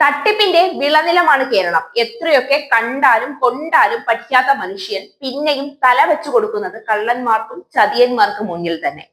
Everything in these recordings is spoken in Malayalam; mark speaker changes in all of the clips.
Speaker 1: തട്ടിപ്പിന്റെ വിളനിലമാണ് കേരളം. എത്രയൊക്കെ കണ്ടാലും കൊണ്ടാലും പഠിക്കാത്ത മനുഷ്യൻ പിന്നെയും തല വെച്ചു കൊടുക്കുന്നത് കള്ളന്മാർക്കും ചതിയന്മാർക്കും മുന്നിൽ തന്നെ.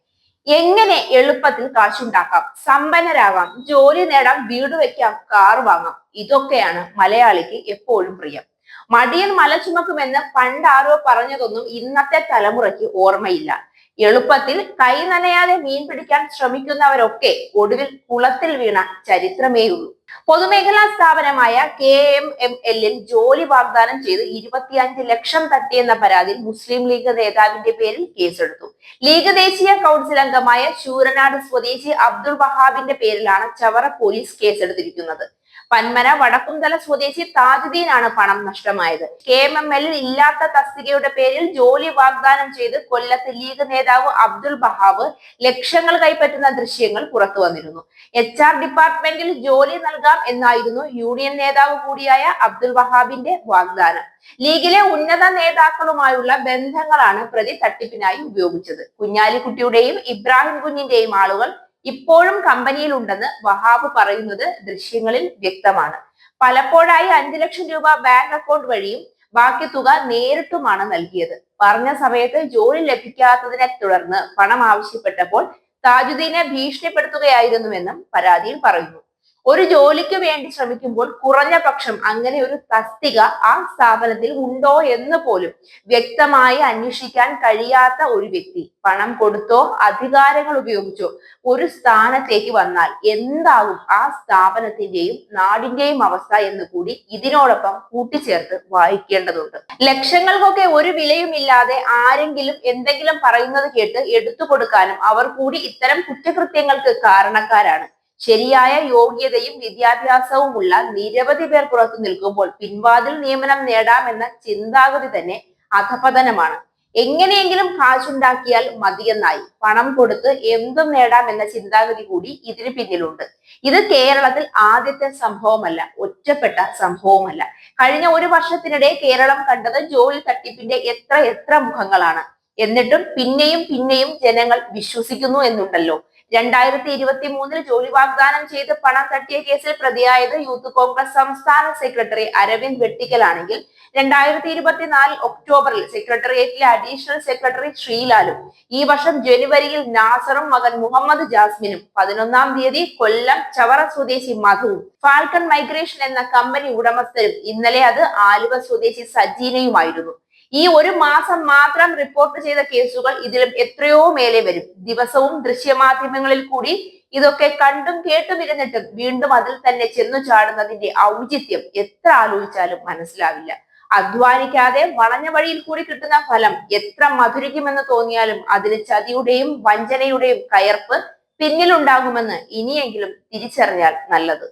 Speaker 1: എങ്ങനെ എളുപ്പത്തിൽ കാശുണ്ടാക്കാം, സമ്പന്നരാകാം, ജോലി നേടാം, വീട് വെക്കാം, കാർ വാങ്ങാം, ഇതൊക്കെയാണ് മലയാളിക്ക് എപ്പോഴും പ്രിയം. മടിയൻ മല ചുമക്കുമെന്ന് പണ്ടാരോ പറഞ്ഞതൊന്നും ഇന്നത്തെ തലമുറയ്ക്ക് ഓർമ്മയില്ല. എളുപ്പത്തിൽ കൈ നനയാതെ മീൻ പിടിക്കാൻ ശ്രമിക്കുന്നവരൊക്കെ ഒടുവിൽ കുളത്തിൽ വീണ ചരിത്രമേയുള്ളൂ. പൊതുമേഖലാ സ്ഥാപനമായ KMML ജോലി വാഗ്ദാനം ചെയ്ത് 25 ലക്ഷം തട്ടിയെന്ന പരാതിയിൽ മുസ്ലിം ലീഗ് നേതാവിന്റെ പേരിൽ കേസെടുത്തു. ലീഗ് ദേശീയ കൗൺസിൽ അംഗമായ ശൂരനാട് സ്വദേശി അബ്ദുൾ വഹാബിന്റെ പേരിലാണ് ചവറ പോലീസ് കേസെടുത്തിരിക്കുന്നത്. പന്മന വടക്കുംതല സ്വദേശി താജുദ്ദീനാണ് പണം നഷ്ടമായത്. KMML ഇല്ലാത്ത തസ്തികയുടെ പേരിൽ ജോലി വാഗ്ദാനം ചെയ്ത് കൊല്ലത്ത് ലീഗ് നേതാവ് അബ്ദുൾ വഹാബ് ലക്ഷങ്ങൾ കൈപ്പറ്റുന്ന ദൃശ്യങ്ങൾ പുറത്തു വന്നിരുന്നു. HR ഡിപ്പാർട്ട്മെന്റിൽ ജോലി നൽകാം എന്നായിരുന്നു യൂണിയൻ നേതാവ് കൂടിയായ അബ്ദുൾ വഹാബിന്റെ വാഗ്ദാനം. ലീഗിലെ ഉന്നത നേതാക്കളുമായുള്ള ബന്ധങ്ങളാണ് പ്രതി തട്ടിപ്പിനായി ഉപയോഗിച്ചത്. കുഞ്ഞാലിക്കുട്ടിയുടെയും ഇബ്രാഹിം കുഞ്ഞിന്റെയും ആളുകൾ ഇപ്പോഴും കമ്പനിയിൽ ഉണ്ടെന്ന് വഹാബ് പറയുന്നത് ദൃശ്യങ്ങളിൽ വ്യക്തമാണ്. പലപ്പോഴായി 5 ലക്ഷം രൂപ ബാങ്ക് അക്കൗണ്ട് വഴിയും ബാക്കി തുക നേരിട്ടുമാണ് നൽകിയത്. പറഞ്ഞ സമയത്ത് ജോലി ലഭിക്കാത്തതിനെ തുടർന്ന് പണം ആവശ്യപ്പെട്ടപ്പോൾ താജുദ്ദീനെ ഭീഷണിപ്പെടുത്തുകയായിരുന്നുവെന്നും പരാതിയിൽ പറയുന്നു. ഒരു ജോലിക്ക് വേണ്ടി ശ്രമിക്കുമ്പോൾ കുറഞ്ഞ പക്ഷം അങ്ങനെ ഒരു തസ്തിക ആ സ്ഥാപനത്തിൽ ഉണ്ടോ എന്ന് പോലും വ്യക്തമായി അന്വേഷിക്കാൻ കഴിയാത്ത ഒരു വ്യക്തി പണം കൊടുത്തോ അധികാരങ്ങൾ ഉപയോഗിച്ചോ ഒരു സ്ഥാനത്തേക്ക് വന്നാൽ എന്താകും ആ സ്ഥാപനത്തിന്റെയും നാടിന്റെയും അവസ്ഥ എന്ന് കൂടി ഇതിനോടൊപ്പം കൂട്ടിച്ചേർത്ത് വായിക്കേണ്ടതുണ്ട്. ലക്ഷങ്ങൾക്കൊക്കെ ഒരു വിലയുമില്ലാതെ ആരെങ്കിലും എന്തെങ്കിലും പറയുന്നത് കേട്ട് എടുത്തു കൊടുക്കാനും അവർ കൂടി ഇത്തരം കുറ്റകൃത്യങ്ങൾക്ക് കാരണക്കാരാണ്. ശരിയായ യോഗ്യതയും വിദ്യാഭ്യാസവുമുള്ള നിരവധി പേർ പുറത്തു നിൽക്കുമ്പോൾ പിൻവാതിൽ നിയമനം നേടാമെന്ന ചിന്താഗതി തന്നെ അധപതനമാണ്. എങ്ങനെയെങ്കിലും കാശുണ്ടാക്കിയാൽ മതിയെന്നായി പണം കൊടുത്ത് എന്തും നേടാം എന്ന ചിന്താഗതി കൂടി ഇതിന് പിന്നിലുണ്ട്. ഇത് കേരളത്തിൽ ആദ്യത്തെ സംഭവമല്ല, ഒറ്റപ്പെട്ട സംഭവമല്ല. കഴിഞ്ഞ ഒരു വർഷത്തിനിടെ കേരളം കണ്ടത് ജോലി തട്ടിപ്പിന്റെ എത്ര മുഖങ്ങളാണ്. എന്നിട്ടും പിന്നെയും ജനങ്ങൾ വിശ്വസിക്കുന്നു എന്നുണ്ടല്ലോ. 2023 ജോലി വാഗ്ദാനം ചെയ്ത് പണം തട്ടിയ കേസിൽ പ്രതിയായത് യൂത്ത് കോൺഗ്രസ് സംസ്ഥാന സെക്രട്ടറി അരവിന്ദ് വെട്ടിക്കലാണെങ്കിൽ 2024 ഒക്ടോബറിൽ സെക്രട്ടേറിയറ്റിലെ അഡീഷണൽ സെക്രട്ടറി ശ്രീലാലും ഈ വർഷം ജനുവരിയിൽ നാസറും മകൻ മുഹമ്മദ് ജാസ്മിനും 11-ാം തീയതി കൊല്ലം ചവറ സ്വദേശി മധുവും ഫാൽക്കൺ മൈഗ്രേഷൻ എന്ന കമ്പനി ഉടമസ്ഥരും ഇന്നലെ അത് ആലുവ സ്വദേശി സജീനയുമായിരുന്നു. ഈ ഒരു മാസം മാത്രം റിപ്പോർട്ട് ചെയ്ത കേസുകൾ ഇതിലും എത്രയോ മേലെ വരും. ദിവസവും ദൃശ്യമാധ്യമങ്ങളിൽ കൂടി ഇതൊക്കെ കണ്ടും കേട്ടും ഇരുന്നിട്ടും വീണ്ടും അതിൽ തന്നെ ചെന്നു ചാടുന്നതിന്റെ ഔചിത്യം എത്ര ആലോചിച്ചാലും മനസ്സിലാവില്ല. അധ്വാനിക്കാതെ വളഞ്ഞ വഴിയിൽ കൂടി കിട്ടുന്ന ഫലം എത്ര മധുരിക്കുമെന്ന് തോന്നിയാലും അതിന് ചതിയുടെയും വഞ്ചനയുടെയും കയർപ്പ് പിന്നിലുണ്ടാകുമെന്ന് ഇനിയെങ്കിലും തിരിച്ചറിഞ്ഞാൽ നല്ലത്.